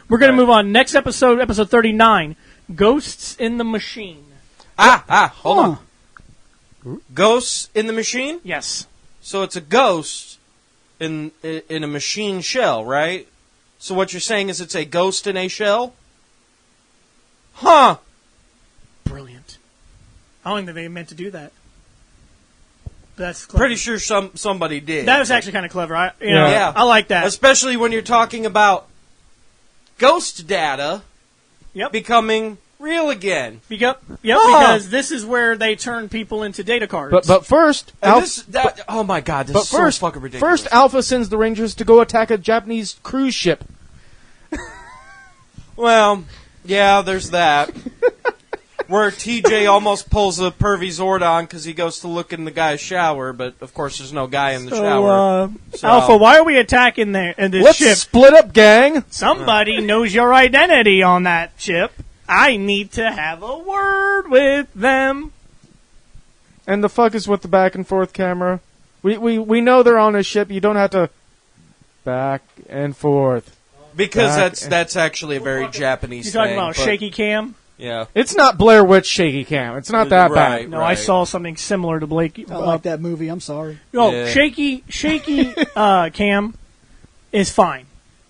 We're going to move on. Next episode, episode 39, Ghosts in the Machine. Hold on. Ghosts in the machine? Yes. So it's a ghost in a machine shell, right? So what you're saying is it's a ghost in a shell? Huh. Brilliant. I don't think they meant to do that. That's clever. Pretty sure somebody did. That was actually kind of clever. I like that. Especially when you're talking about ghost data becoming real again. Because this is where they turn people into data cards. But first, oh my god, this is so fucking ridiculous. First, Alpha sends the Rangers to go attack a Japanese cruise ship. Well, yeah, there's that. Where TJ almost pulls a pervy Zord on because he goes to look in the guy's shower, but of course there's no guy in the shower. Alpha, why are we attacking this ship? Let's split up, gang. Somebody knows your identity on that ship. I need to have a word with them. And the fuck is with the back and forth camera? We know they're on a ship. You don't have to back and forth. Because that's actually a very Japanese thing. You're talking about shaky cam? Yeah. It's not Blair Witch shaky cam. It's not that bad. No, I saw something similar to Blake. I like that movie. I'm sorry. No, shaky cam is fine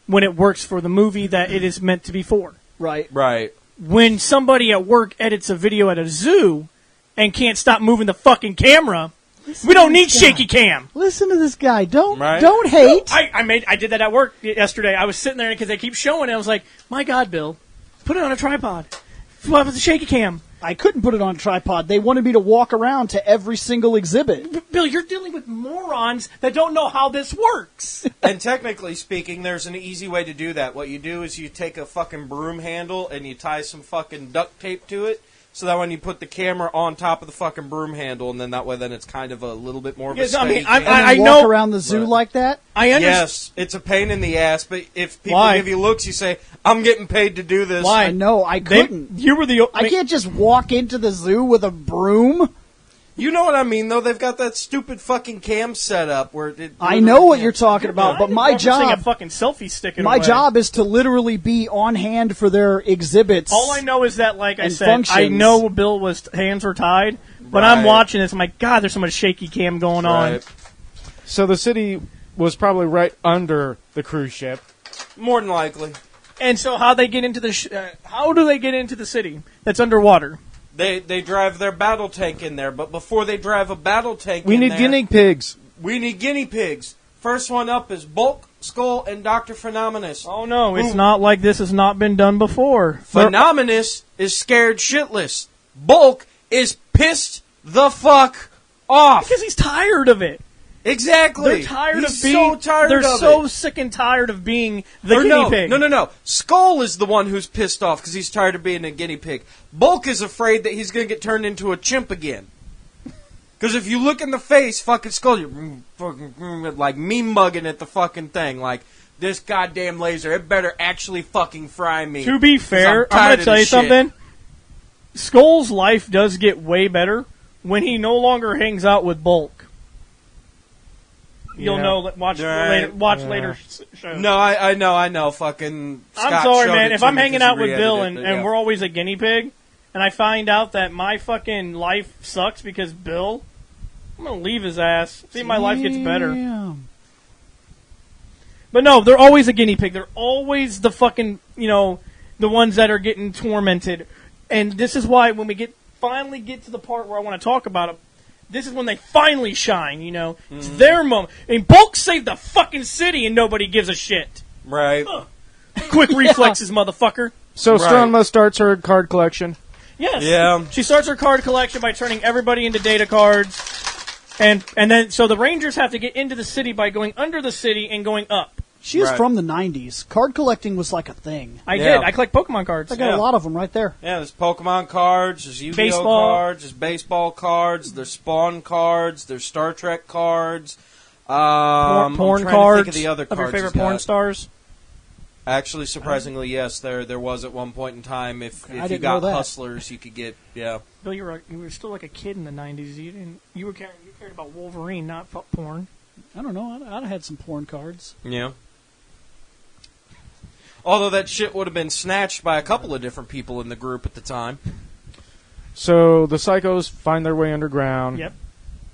when it works for the movie that it is meant to be for. Right. When somebody at work edits a video at a zoo and can't stop moving the fucking camera, we don't need shaky cam. Listen to this guy. Don't hate. I did that at work yesterday. I was sitting there because they keep showing it. I was like, my God, Bill, put it on a tripod. What was the shaky cam? I couldn't put it on a tripod. They wanted me to walk around to every single exhibit. Bill, you're dealing with morons that don't know how this works. And technically speaking, there's an easy way to do that. What you do is you take a fucking broom handle and you tie some fucking duct tape to it, so that when you put the camera on top of the fucking broom handle, and then that way, then it's kind of a little bit more of a steady I know around the zoo like that. I understand. Yes, it's a pain in the ass, but if people give you looks, you say, "I'm getting paid to do this." Why? No, I couldn't. I can't just walk into the zoo with a broom. You know what I mean, though? They've got that stupid fucking cam set up where I know what you're talking about, but my job, a fucking selfie stick. My job is to literally be on hand for their exhibits. All I know is that, like I said, functions. I know Bill hands were tied, but I'm watching this. I'm like, God, there's so much shaky cam going on. So the city was probably right under the cruise ship, more than likely. And so, how they get into how do they get into the city that's underwater? They drive their battle tank in there, but before they drive a battle tank we need guinea pigs. We need guinea pigs. First one up is Bulk, Skull, and Dr. Phenomenus. Oh no, it's not like this has not been done before. Phenomenus is scared shitless. Bulk is pissed the fuck off. Because he's tired of it. Exactly. They're tired of being. They're so sick and tired of being the guinea pig. No. Skull is the one who's pissed off because he's tired of being a guinea pig. Bulk is afraid that he's going to get turned into a chimp again. Because if you look in the face, fucking Skull, you're fucking like meme mugging at the fucking thing. Like, this goddamn laser, it better actually fucking fry me. To be fair, I'm going to tell you something. Skull's life does get way better when he no longer hangs out with Bulk. You'll know. Watch later shows. No, I know. Fucking Scott. I'm sorry, man. If I'm hanging out with Bill and we're always a guinea pig, and I find out that my fucking life sucks because Bill, I'm gonna leave his ass. See if my life gets better. But no, they're always a guinea pig. They're always the fucking, the ones that are getting tormented. And this is why when we finally get to the part where I want to talk about it, this is when they finally shine, It's their moment. And Bulk saved the fucking city and nobody gives a shit. Right. Quick reflexes, motherfucker. So Stronma starts her card collection. Yes. Yeah. She starts her card collection by turning everybody into data cards. And then, so the Rangers have to get into the city by going under the city and going up. She is from the 90s. Card collecting was like a thing. I did. I collect Pokemon cards. I got a lot of them right there. Yeah, there's Pokemon cards, there's Yu-Gi-Oh cards, there's baseball cards, there's Spawn cards, there's Star Trek cards. Porn cards. To think of the other cards your favorite porn stars? Actually, surprisingly, yes, there was at one point in time. If you got Hustlers, you could get Bill, you were still like a kid in the 90s. You cared about Wolverine, not porn. I don't know. I'd have had some porn cards. Yeah. Although that shit would have been snatched by a couple of different people in the group at the time. So the psychos find their way underground. Yep.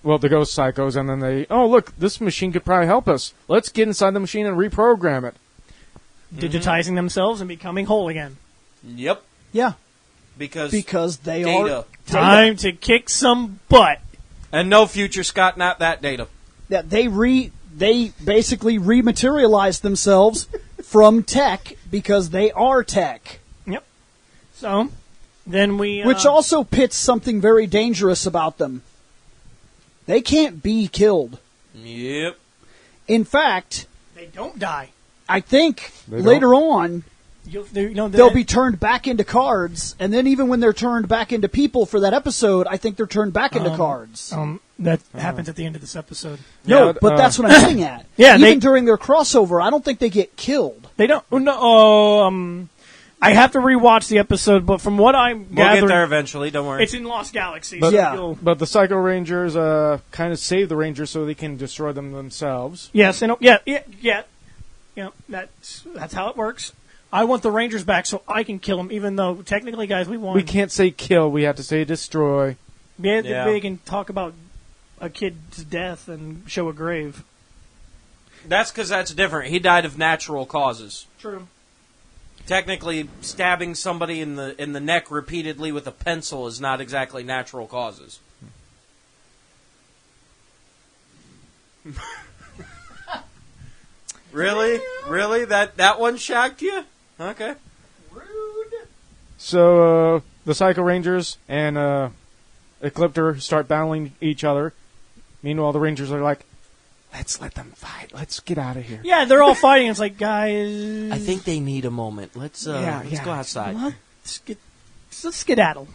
Well, the ghost psychos, and then they, oh, look, this machine could probably help us. Let's get inside the machine and reprogram it. Digitizing themselves and becoming whole again. Yep. Yeah. Because they data. are... Time to kick some butt. And no, Future Scott, not that data. Yeah, they basically rematerialized themselves from tech because they are tech. Yep. So, then we... Which also pits something very dangerous about them. They can't be killed. Yep. In fact... They don't die. I think later on... they'll be turned back into cards, and then even when they're turned back into people for that episode, I think they're turned back into cards. That happens at the end of this episode. No, but that's what I'm getting at. Yeah, even during their crossover, I don't think they get killed. They don't. No, I have to rewatch the episode, but from what I'm gathering, we'll get there eventually. Don't worry. It's in Lost Galaxy. But, so but the Psycho Rangers kind of save the Rangers so they can destroy them themselves. Yes, and that's how it works. I want the Rangers back so I can kill them, even though technically, guys, we won. We can't say kill. We have to say destroy. Yeah, they can talk about a kid's death and show a grave. That's because that's different. He died of natural causes. True. Technically, stabbing somebody in the neck repeatedly with a pencil is not exactly natural causes. Really? Really? That one shocked you? Okay. Rude. So the Psycho Rangers and Ecliptor start battling each other. Meanwhile, the Rangers are like, let's let them fight. Let's get out of here. Yeah, they're all fighting. It's like, guys... I think they need a moment. Let's go outside. Let's skedaddle.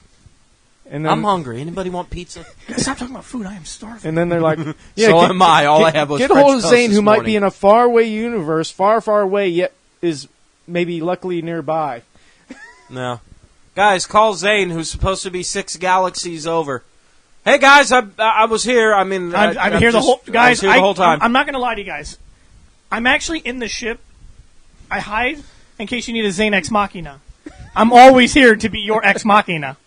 And then, I'm hungry. Anybody want pizza? Stop talking about food. I am starving. And then they're like, so am I. All I have was get French hold of toast Zane, this who might morning. be in a faraway universe, far, far away, yet is maybe luckily nearby. No. Guys, call Zane, who's supposed to be 6 galaxies over. Hey, guys, I was here. I mean, I've been here the whole... Guys, the whole time. I'm not going to lie to you guys. I'm actually in the ship. I hide in case you need a Zane Ex Machina. I'm always here to be your Ex Machina.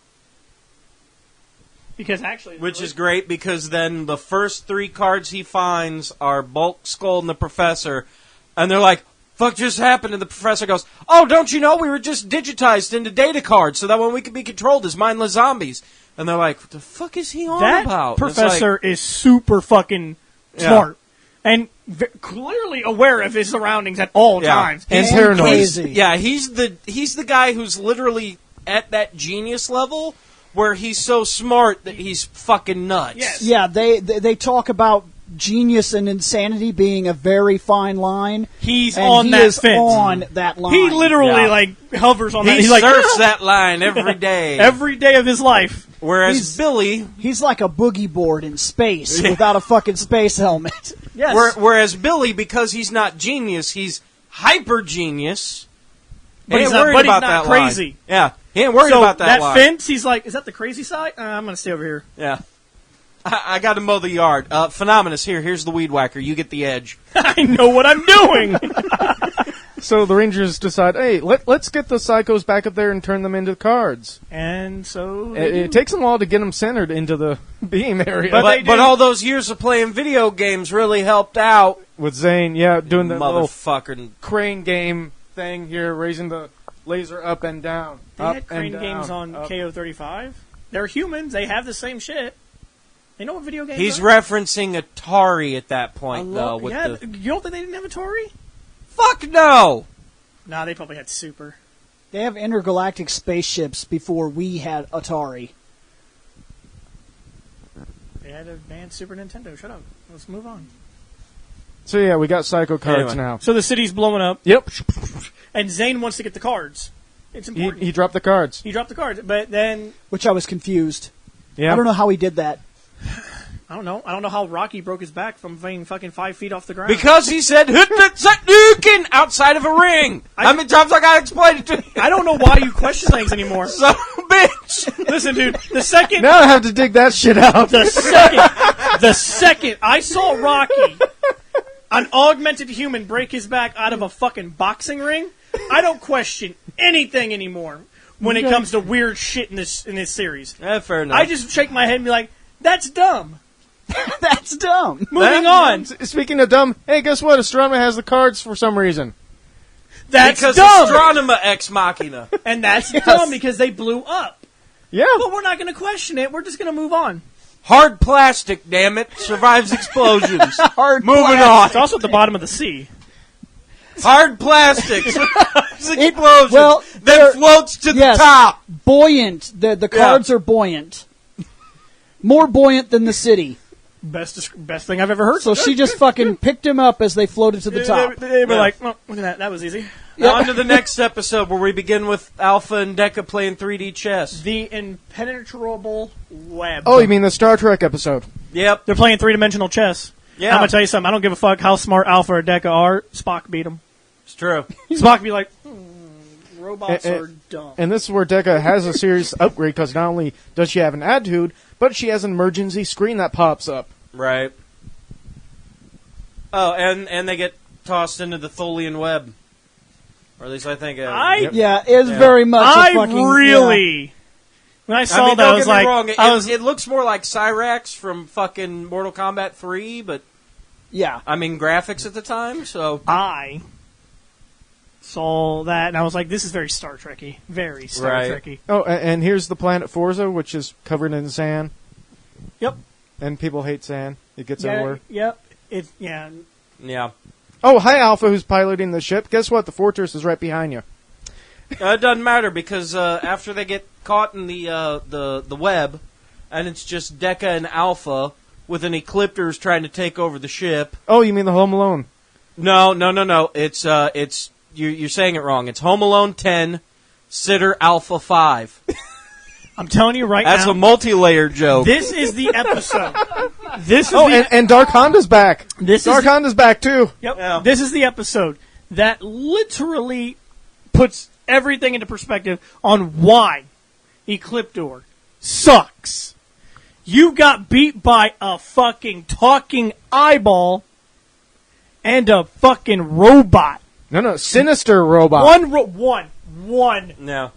Because actually... Which is great, because then the first 3 cards he finds are Bulk, Skull, and the Professor. And they're like, fuck just happened? And the Professor goes, oh, don't you know we were just digitized into data cards so that when we could be controlled as mindless zombies. And they're like, what the fuck is he on about? That Professor is super fucking smart. And clearly aware of his surroundings at all times. And paranoid. Crazy. Yeah, he's the guy who's literally at that genius level where he's so smart that he's fucking nuts. Yes. Yeah, they talk about genius and insanity being a very fine line. He's and on he that is fence. on that line. He literally hovers on that. He He's like, surfs that line every day. every day of his life. Whereas Billy... He's like a boogie board in space without a fucking space helmet. Yes. Whereas Billy, because he's not genius, he's hyper genius. But he's worried not about that crazy. Line. Yeah, he ain't worried So about that line. fence, he's like, is that the crazy side? I'm going to stay over here. Yeah. I got to mow the yard. Phenomenus, here's the weed whacker. You get the edge. I know what I'm doing. So the Rangers decide, hey, let's get the Psychos back up there and turn them into cards. And so... It takes them a while to get them centered into the beam area. But all those years of playing video games really helped out. With Zane, doing the little motherfucking crane game thing here, raising the laser up and down. They up had crane and games down, on up. KO35. They're humans. They have the same shit. They know what video games He's are. referencing Atari at that point, though. You don't think they didn't have Atari? Fuck no! Nah, they probably had Super. They have intergalactic spaceships before we had Atari. They had Super Nintendo. Shut up. Let's move on. So yeah, we got Psycho cards Anyway. now. So the city's blowing up. Yep. And Zane wants to get the cards. It's important. He dropped the cards. He dropped the cards, but then... Which I was confused. Yeah. I don't know how he did that. I don't know. I don't know how Rocky broke his back from being fucking 5 feet off the ground. Because he said, "Hut-nut-sut-nukin" outside of a ring. How many times I gotta explain it to you? I don't know why you question things anymore. Son of a bitch. Listen, dude, the second... Now I have to dig that shit out. The second I saw Rocky, an augmented human, break his back out of a fucking boxing ring, I don't question anything anymore when it comes to weird shit in this series. Fair enough. I just shake my head and be like, "That's dumb." That's dumb. Moving on. Speaking of dumb, hey, guess what? Astronomer has the cards for some reason. That's because dumb. Astronomer ex machina. And that's dumb because they blew up. Yeah. But we're not going to question it. We're just going to move on. Hard plastic, damn it, survives explosions. Moving on. It's also at the bottom of the sea. Hard plastic survives explosions. Then floats to the top. Buoyant. The cards are buoyant. More buoyant than the city. Best thing I've ever heard. So she just fucking picked him up as they floated to the top. They were like, oh, look at that. That was easy. Now on to the next episode where we begin with Alpha and Deca playing 3D chess. The impenetrable web. Oh, you mean the Star Trek episode? Yep. They're playing three-dimensional chess. Yeah. I'm going to tell you something. I don't give a fuck how smart Alpha or Deca are. Spock beat them. It's true. Spock be like, robots are dumb. And this is where Deca has a serious upgrade because not only does she have an attitude, but she has an emergency screen that pops up. Right. Oh, and they get tossed into the Tholian web. Or at least I think... Yeah, it's very much a fucking... When I saw that, I was like... Wrong. It looks more like Cyrax from fucking Mortal Kombat 3, but... Yeah. I mean, graphics at the time, so... I saw that, and I was like, this is very Star Trek-y. Very Star Trek-y. Oh, and here's the planet Forza, which is covered in sand. Yep. And people hate sand. It gets everywhere. Yep. Yeah. Oh, hi, Alpha, who's piloting the ship. Guess what? The fortress is right behind you. It doesn't matter, because after they get caught in the web, and it's just Deca and Alpha with an Ecliptors trying to take over the ship. Oh, you mean the Home Alone? No. It's you're saying it wrong. It's Home Alone 10, Sitter Alpha 5. I'm telling you right That's now. a multi-layer joke. This is the episode. And Dark Honda's back. Dark Honda's back, too. Yep. Yeah. This is the episode that literally puts everything into perspective on why Ecliptor sucks. You got beat by a fucking talking eyeball and a fucking robot. No, sinister robot. One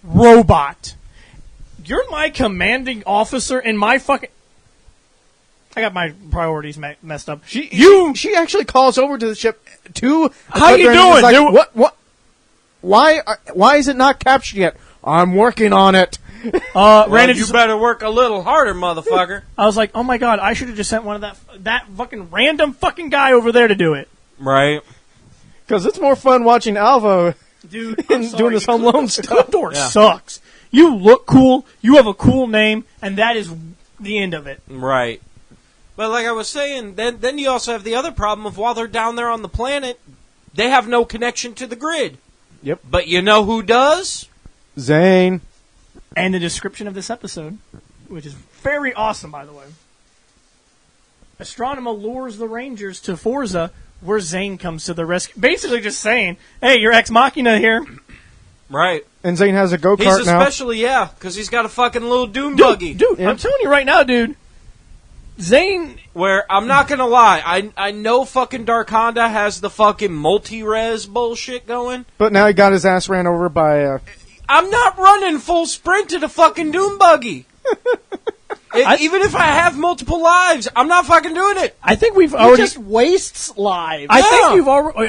robot. You're my commanding officer and my fucking... I got my priorities messed up. She actually calls over to the ship to... How you doing? Like, what? Why is it not captured yet? I'm working on it. You better work a little harder, motherfucker. I was like, oh my god, I should have just sent one of that fucking random fucking guy over there to do it. Right. Because it's more fun watching Alpha doing this Home Alone stuff. Ecliptor sucks. You look cool, you have a cool name, and that is the end of it. Right. But like I was saying, then you also have the other problem of while they're down there on the planet, they have no connection to the grid. Yep. But you know who does? Zane. And the description of this episode, which is very awesome, by the way. Astronomer lures the Rangers to Forza, where Zane comes to the rescue. Basically just saying, hey, you're Ex Machina here. Right. And Zane has a go-kart now. He's especially, because he's got a fucking little Doom buggy. Dude, I'm telling you right now, dude. Zane... Where, I'm not gonna lie, I know fucking Dark Honda has the fucking multi-res bullshit going. But now he got his ass ran over by... I'm not running full sprint to the fucking Doom buggy. Even if I have multiple lives, I'm not fucking doing it. I think we've already... It just wastes lives. I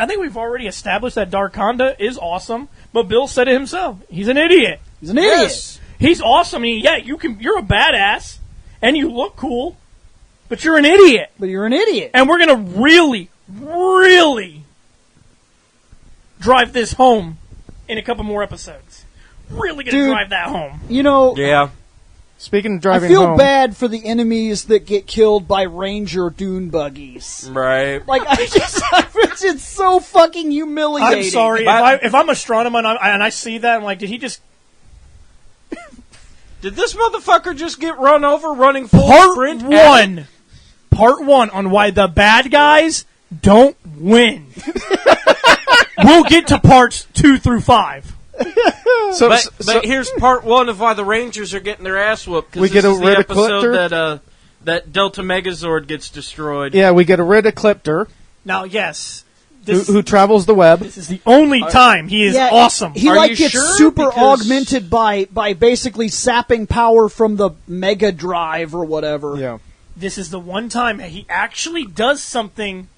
think we've already established that Dark Honda is awesome, but Bill said it himself. He's an idiot. He's an idiot. Yes. He's awesome. You're a badass, and you look cool, but you're an idiot. And we're going to really, really drive this home in a couple more episodes. Really going to drive that home. You know... Yeah. Speaking of driving I feel home, bad for the enemies that get killed by Ranger dune buggies. Right. Like, it's so fucking humiliating. I'm sorry. If I'm Astronomer and I see that, I'm like, did he just... Did this motherfucker just get run over running full sprint? Part one on why the bad guys don't win. We'll get to parts 2 through 5. But here's part 1 of why the Rangers are getting their ass whooped. We get a red episode that Delta Megazord gets destroyed. Yeah, we get a red Ecliptor. Now, yes, who travels the web. This is the only time he is awesome. He gets super augmented by basically sapping power from the Mega Drive or whatever. Yeah. This is the one time he actually does something,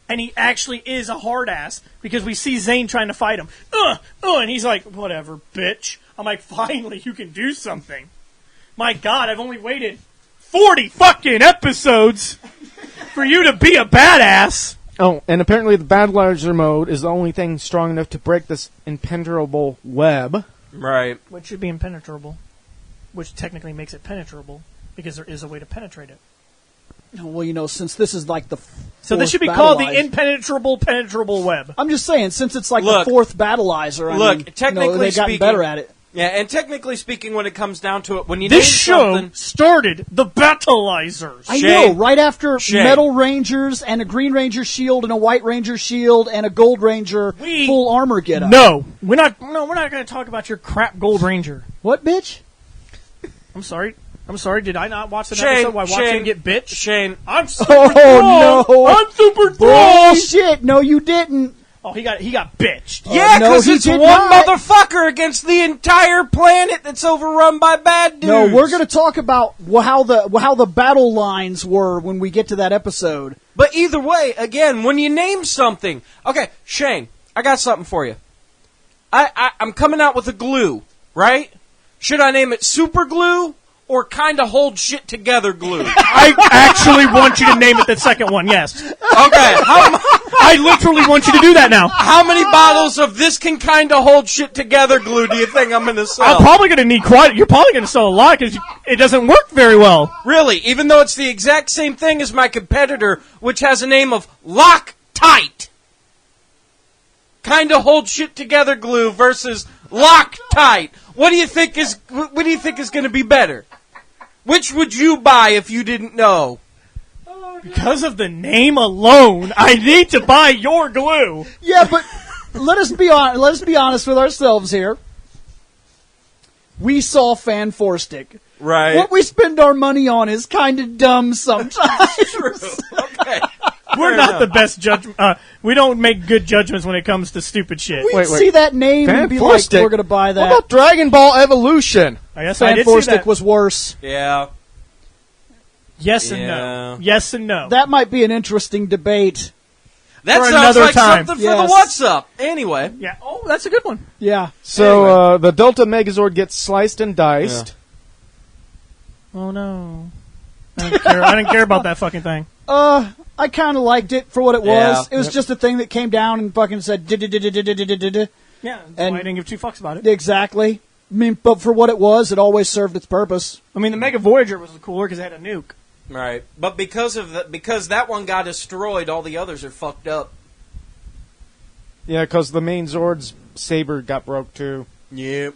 and he actually is a hard ass, because we see Zane trying to fight him. And he's like, whatever, bitch. I'm like, finally, you can do something. My God, I've only waited 40 fucking episodes for you to be a badass. Oh, and apparently the battleizer mode is the only thing strong enough to break this impenetrable web. Right. Which should be impenetrable. Which technically makes it penetrable, because there is a way to penetrate it. Well, since this is like the so this should be called the impenetrable penetrable web. I'm just saying, since it's like the fourth battleizer, technically they've gotten better at it. Yeah, and technically speaking, when it comes down to it, when you this name show something, started the battleizers. I know, right after Metal Rangers and a Green Ranger shield and a White Ranger shield and a Gold Ranger full armor get up. No, we're not going to talk about your crap Gold Ranger. What, bitch? I'm sorry. Did I not watch the episode while watching him get bitched? Shane, I'm super strong. No. I'm super strong. Bullshit. No, you didn't. Oh, he got bitched. Yeah, because it's one motherfucker against the entire planet that's overrun by bad dudes. No, we're going to talk about how the battle lines were when we get to that episode. But either way, again, when you name something, okay, Shane, I got something for you. I'm coming out with a glue, right? Should I name it super glue or kind of hold shit together glue? I actually want you to name it the second one. Yes. Okay. I literally want you to do that now. How many bottles of this can kind of hold shit together glue do you think I'm going to sell? I'm probably going to need quite. You're probably going to sell a lot because it doesn't work very well. Really? Even though it's the exact same thing as my competitor, which has a name of Loctite. Kind of hold shit together glue versus Loctite. What do you think is going to be better? Which would you buy if you didn't know? Because of the name alone, I need to buy your glue. Yeah, but let us be honest with ourselves here. We saw Fanforstic. Right. What we spend our money on is kind of dumb sometimes. True. Okay. We're not the best judge. We don't make good judgments when it comes to stupid shit. We see that name and be like, we're going to buy that. What about Dragon Ball Evolution? I guess I did see Fanforstic that. was worse. Yeah. Yes and no. Yes and no. That might be an interesting debate. That For sounds another like time. something for the What's Up. Anyway. Yeah. Oh, that's a good one. Yeah. So the Delta Megazord gets sliced and diced. Yeah. Oh no. I didn't care about that fucking thing. I kind of liked it for what it was. Yeah. It was just a thing that came down and fucking said "did." Yeah, and I didn't give two fucks about it. Exactly. I mean, but for what it was, it always served its purpose. I mean, the Mega Voyager was cooler because it had a nuke. Right. But because that one got destroyed, all the others are fucked up. Yeah, because the main Zord's saber got broke too. Yep.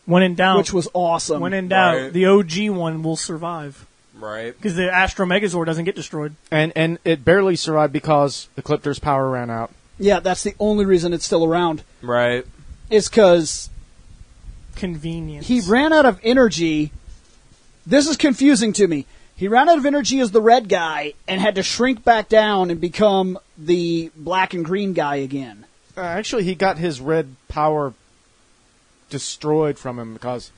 When in doubt. Which was awesome. When in doubt, Right. the OG one will survive. Right. Because the Astro Megazord doesn't get destroyed. And it barely survived because the Clipter's power ran out. Yeah, that's the only reason it's still around. Right. Is because Convenience. he ran out of energy. This is confusing to me. He ran out of energy as the red guy and had to shrink back down and become the black and green guy again. Actually, he got his red power destroyed from him because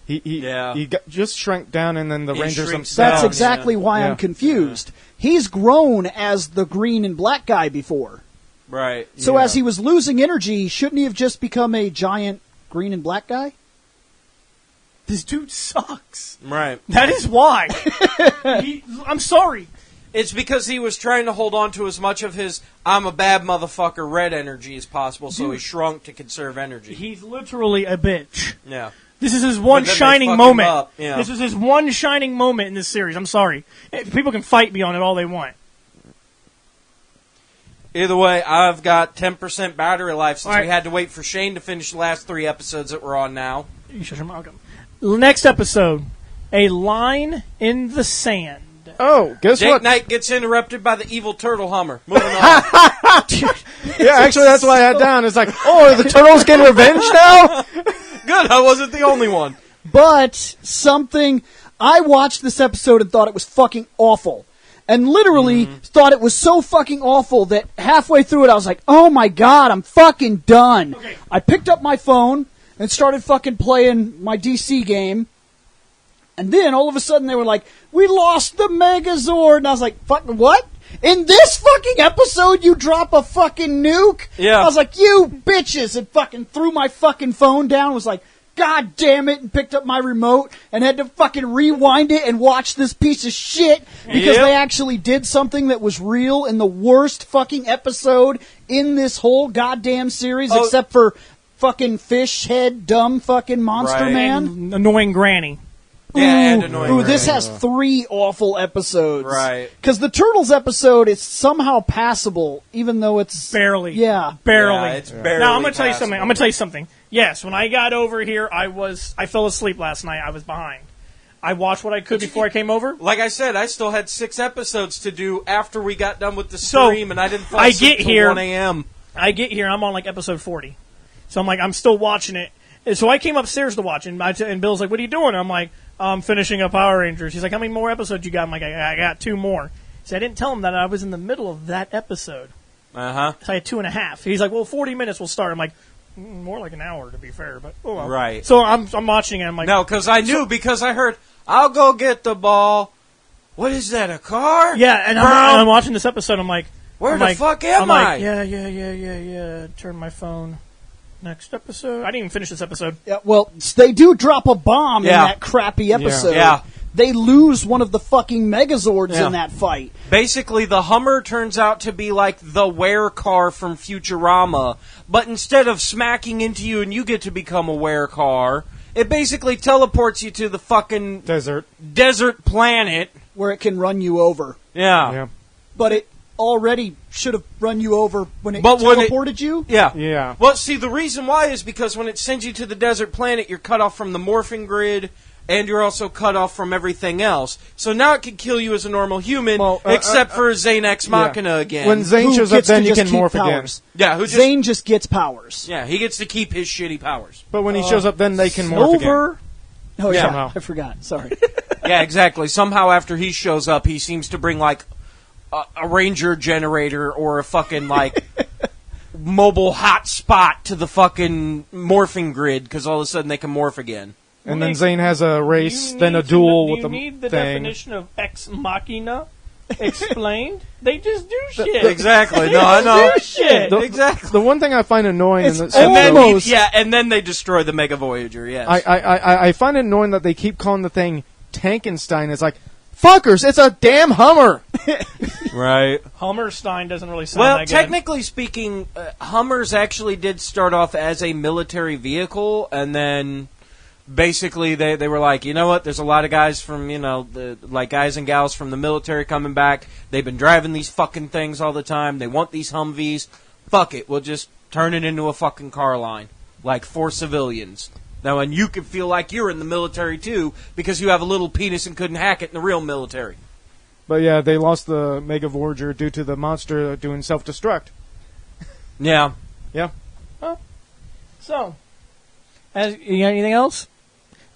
he just shrank down, and then the Rangers themselves. That's exactly why I'm confused. He's grown as the green and black guy before. Right. So as he was losing energy, shouldn't he have just become a giant green and black guy? This dude sucks. Right. That is why. I'm sorry. It's because he was trying to hold on to as much of his I'm a bad motherfucker red energy as possible, so he shrunk to conserve energy. He's literally a bitch. Yeah. This is his one shining moment. Yeah. This is his one shining moment in this series. I'm sorry. People can fight me on it all they want. Either way, I've got 10% battery life since All right. we had to wait for Shane to finish the last 3 episodes that we're on now. You shut your mouth. Next episode, A Line in the Sand. Oh, guess Jake what? Knight gets interrupted by the evil turtle hummer. Moving on. Yeah, actually, that's what I had down. It's like, oh, are the turtles getting revenge now? Good, I wasn't the only one. But I watched this episode and thought it was fucking awful. and literally thought it was so fucking awful that halfway through it I was like, oh my god, I'm fucking done. Okay. I picked up my phone and started fucking playing my DC game, and then all of a sudden they were like, we lost the Megazord, and I was like, fucking what? In this fucking episode you drop a fucking nuke? Yeah. I was like, you bitches, and fucking threw my fucking phone down, was like, God damn it, and picked up my remote and had to fucking rewind it and watch this piece of shit because they actually did something that was real in the worst fucking episode in this whole goddamn series except for fucking fish head dumb fucking monster man. And annoying granny. Yeah, and annoying. Ooh, this has 3 awful episodes. Right. Because the Turtles episode is somehow passable, even though it's... Barely. Yeah. Barely. Yeah, it's barely Now, I'm going to tell you passable. something. I'm going to tell you something. Yes, when I got over here, I fell asleep last night. I was behind. I watched what I could before I came over. Like I said, I still had 6 episodes to do after we got done with the So, stream, and I didn't fall I asleep get till here- 1 a.m. I get here, I'm on like episode 40. So I'm like, I'm still watching it. And so I came upstairs to watch, and Bill's like, what are you doing? I'm like, I'm finishing up Power Rangers. He's like, how many more episodes you got? I'm like, I got 2 more. So I didn't tell him that I was in the middle of that episode. Uh-huh. So I had 2.5. He's like, well, 40 minutes will start. I'm like, more like an hour to be fair, but oh well. Right. So I'm watching it. I'm like, No, because I knew, because I heard, I'll go get the ball. What is that, a car? yeah, and I'm watching this episode. I'm like, Where I'm the like- fuck am I'm I? like, yeah. Turn my phone. Next episode. I didn't even finish this episode. Yeah, well, they do drop a bomb in Yeah. that crappy episode. Yeah. They lose one of the fucking Megazords Yeah. in that fight. Basically, the Hummer turns out to be like the were car from Futurama, but instead of smacking into you and you get to become a were car, it basically teleports you to the fucking desert planet. Where it can run you over. Yeah. But it already should have run you over when it But when it- teleported you. Yeah. Yeah. Well, see, the reason why is because when it sends you to the desert planet, you're cut off from the morphing grid, and you're also cut off from everything else. So now it can kill you as a normal human, Well, except for Zane Ex Machina Yeah. again. When Zane Who shows up, gets then to you just can keep morph again. powers. yeah, who just Zane just gets powers. yeah, he gets to keep his shitty powers. But when he shows up, then they can morph again. Silver. Oh yeah, Somehow. I forgot. Sorry. Yeah, exactly. Somehow after he shows up, he seems to bring like a ranger generator or a fucking like mobile hotspot to the fucking morphing grid because all of a sudden they can morph again. And then Zane has a race, then a duel with the Do you need the thing. definition of ex machina explained? They just do shit. Exactly. No, I know. Do shit. Exactly. The one thing I find annoying It's in the And then Almost. and then they destroy the Mega Voyager. Yes. I find it annoying that they keep calling the thing Tankenstein. It's like, fuckers, it's a damn Hummer. right. Hummerstein doesn't really sound Well, that good. technically speaking, Hummers actually did start off as a military vehicle, and then basically they were like, you know what? There's a lot of guys from like guys and gals from the military coming back. They've been driving these fucking things all the time. They want these Humvees. Fuck it, we'll just turn it into a fucking car line, like for civilians. Now, and you can feel like you're in the military too because you have a little penis and couldn't hack it in the real military. But yeah, they lost the Mega Voyager due to the monster doing self-destruct. Yeah. Yeah. So, you got anything else?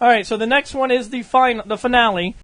All right. So the next one is the finale.